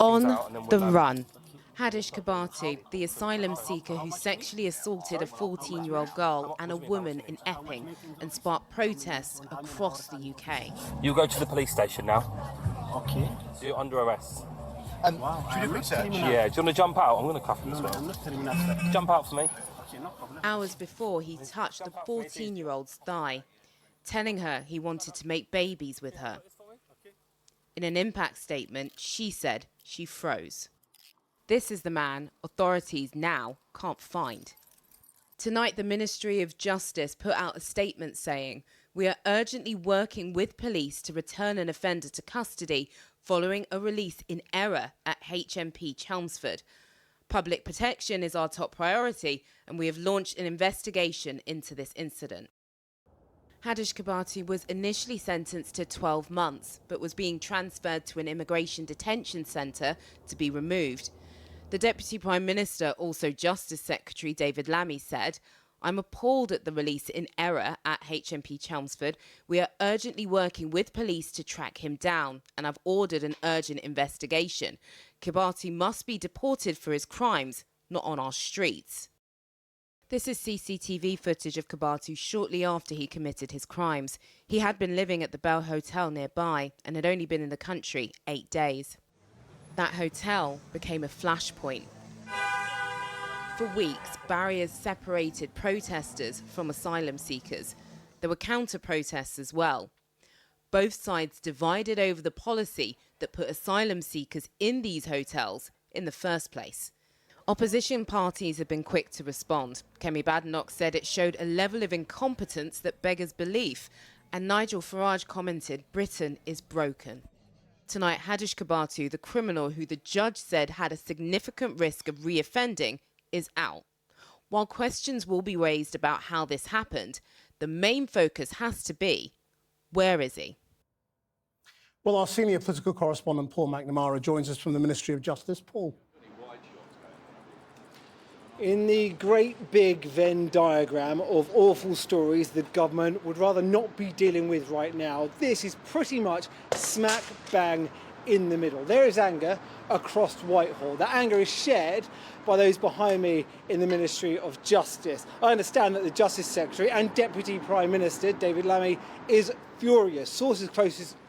On the run. Hadush Kebatu, the asylum seeker who sexually assaulted a 14-year-old girl and a woman in Epping and sparked protests across the UK. You go to the police station now. Okay. So you're under arrest. Wow. Should you search? Yeah, do you want to jump out? I'm going to cuff you as well. Jump out for me. Okay, no problem. Hours before, he touched the 14-year-old's thigh, telling her he wanted to make babies with her. In an impact statement, she said she froze. This is the man authorities now can't find. Tonight, the Ministry of Justice put out a statement saying, "We are urgently working with police to return an offender to custody following a release in error at HMP Chelmsford. Public protection is our top priority, and we have launched an investigation into this incident." Hadush Kebatu was initially sentenced to 12 months, but was being transferred to an immigration detention centre to be removed. The Deputy Prime Minister, also Justice Secretary David Lammy, said, "I'm appalled at the release in error at HMP Chelmsford. We are urgently working with police to track him down, and I've ordered an urgent investigation. Kebatu must be deported for his crimes, not on our streets." This is CCTV footage of Kebatu shortly after he committed his crimes. He had been living at the Bell Hotel nearby and had only been in the country 8 days. That hotel became a flashpoint. For weeks, barriers separated protesters from asylum seekers. There were counter-protests as well. Both sides divided over the policy that put asylum seekers in these hotels in the first place. Opposition parties have been quick to respond. Kemi Badenoch said it showed a level of incompetence that beggars belief, and Nigel Farage commented Britain is broken. Tonight, Hadush Kebatu, the criminal who the judge said had a significant risk of reoffending, is out. While questions will be raised about how this happened, the main focus has to be, where is he? Well, our senior political correspondent, Paul McNamara, joins us from the Ministry of Justice. Paul. In the great big Venn diagram of awful stories the government would rather not be dealing with right now, this is pretty much smack bang in the middle. There is anger across Whitehall. That anger is shared by those behind me in the Ministry of Justice. I understand that the Justice Secretary and Deputy Prime Minister David Lammy is furious. Sources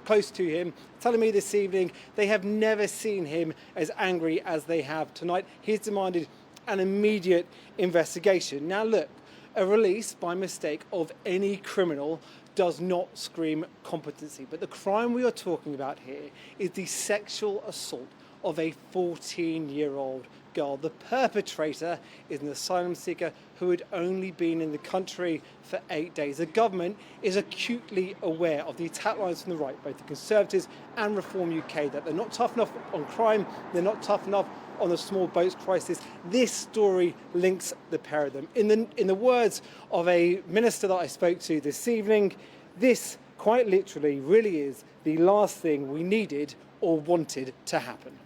close to him telling me this evening they have never seen him as angry as they have tonight. He's demanded an immediate investigation. Now look, a release by mistake of any criminal does not scream competency, but the crime we are talking about here is the sexual assault of a 14-year-old girl. The perpetrator is an asylum seeker who had only been in the country for 8 days. The government is acutely aware of the attack lines from the right, both the Conservatives and Reform UK, that they're not tough enough on crime, they're not tough enough on the small boats crisis. This story links the pair of them. In the words of a minister that I spoke to this evening, this quite literally really is the last thing we needed or wanted to happen.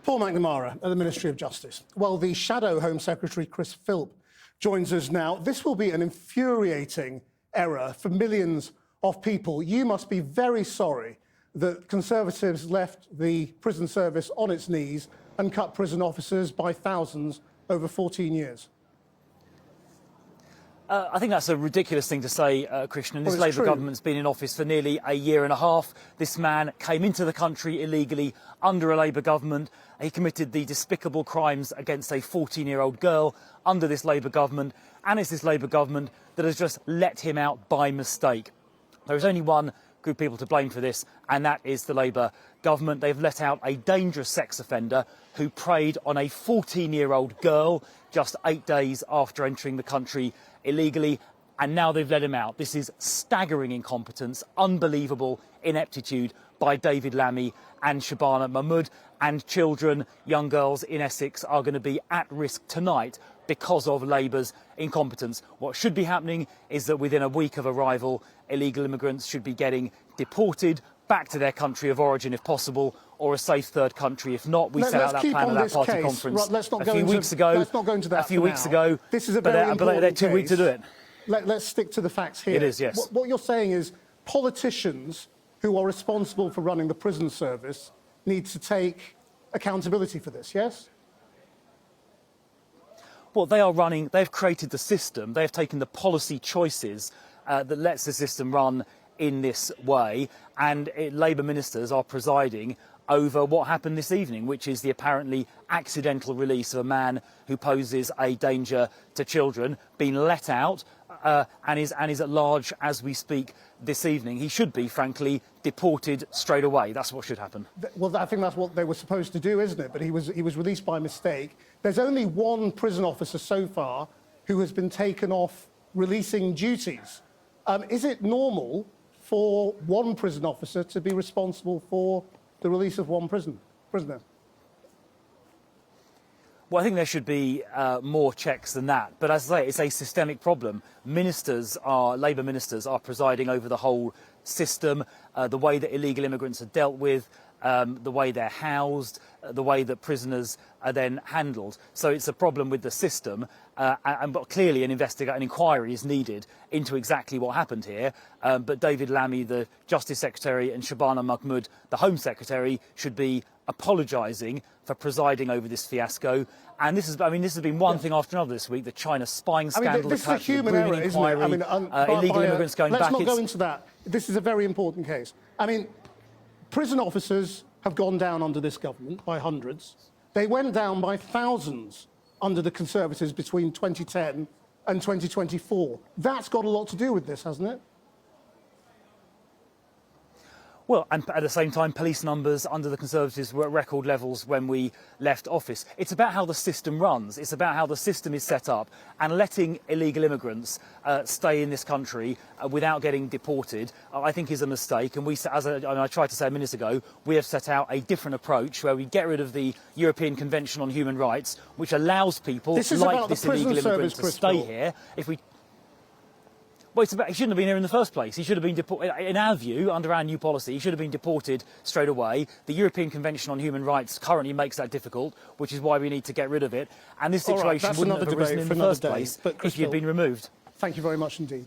Paul McNamara at the Ministry of Justice. Well, the Shadow Home Secretary, Chris Philp, joins us now. This will be an infuriating error for millions of people. You must be very sorry that Conservatives left the prison service on its knees and cut prison officers by thousands over 14 years. I think that's a ridiculous thing to say, Christian. This Labour government's been in office for nearly a year and a half. This man came into the country illegally under a Labour government. He committed the despicable crimes against a 14-year-old girl under this Labour government. And it's this Labour government that has just let him out by mistake. There is only one group of people to blame for this, and that is the Labour government. They've let out a dangerous sex offender who preyed on a 14-year-old girl just 8 days after entering the country illegally, and now they've let him out. This is staggering incompetence, unbelievable ineptitude by David Lammy and Shabana Mahmood, and children, young girls in Essex are going to be at risk tonight because of Labour's incompetence. What should be happening is that within a week of arrival, illegal immigrants should be getting deported back to their country of origin if possible, or a safe third country if not. We set out that plan at that party conference a few weeks ago. Let's not go into that. This is a very important they're too weak to do it. Let's stick to the facts here. It is, yes. What you're saying is politicians who are responsible for running the prison service need to take accountability for this, yes? Well, they've created the system, they've taken the policy choices that lets the system run in this way, and Labour ministers are presiding over what happened this evening, which is the apparently accidental release of a man who poses a danger to children, being let out and is at large as we speak this evening. He should be, frankly, deported straight away. That's what should happen. Well, I think that's what they were supposed to do, isn't it? But he was released by mistake. There's only one prison officer so far who has been taken off releasing duties. Is it normal for one prison officer to be responsible for the release of one prisoner? Well, I think there should be more checks than that. But as I say, it's a systemic problem. Labour ministers are presiding over the whole system, the way that illegal immigrants are dealt with, the way they're housed, the way that prisoners are then handled. So it's a problem with the system, but clearly an inquiry is needed into exactly what happened here. But David Lammy, the Justice Secretary, and Shabana Mahmood, the Home Secretary, should be apologising for presiding over this fiasco. And this has been one thing after another this week. The China spying scandal, this is a human error, isn't it? Illegal immigrants going back. Let's not go into that. This is a very important case. I mean, prison officers have gone down under this government by hundreds. They went down by thousands under the Conservatives between 2010 and 2024. That's got a lot to do with this, hasn't it? Well, and at the same time, police numbers under the Conservatives were at record levels when we left office. It's about how the system runs. It's about how the system is set up, and letting illegal immigrants stay in this country without getting deported, I think is a mistake. And I tried to say a minute ago, we have set out a different approach where we get rid of the European Convention on Human Rights, which allows people like this illegal immigrant to stay here. Well, he shouldn't have been here in the first place. He should have been deported. In our view, under our new policy, he should have been deported straight away. The European Convention on Human Rights currently makes that difficult, which is why we need to get rid of it. And this situation wouldn't have arisen in the first place if he had been removed. Thank you very much indeed.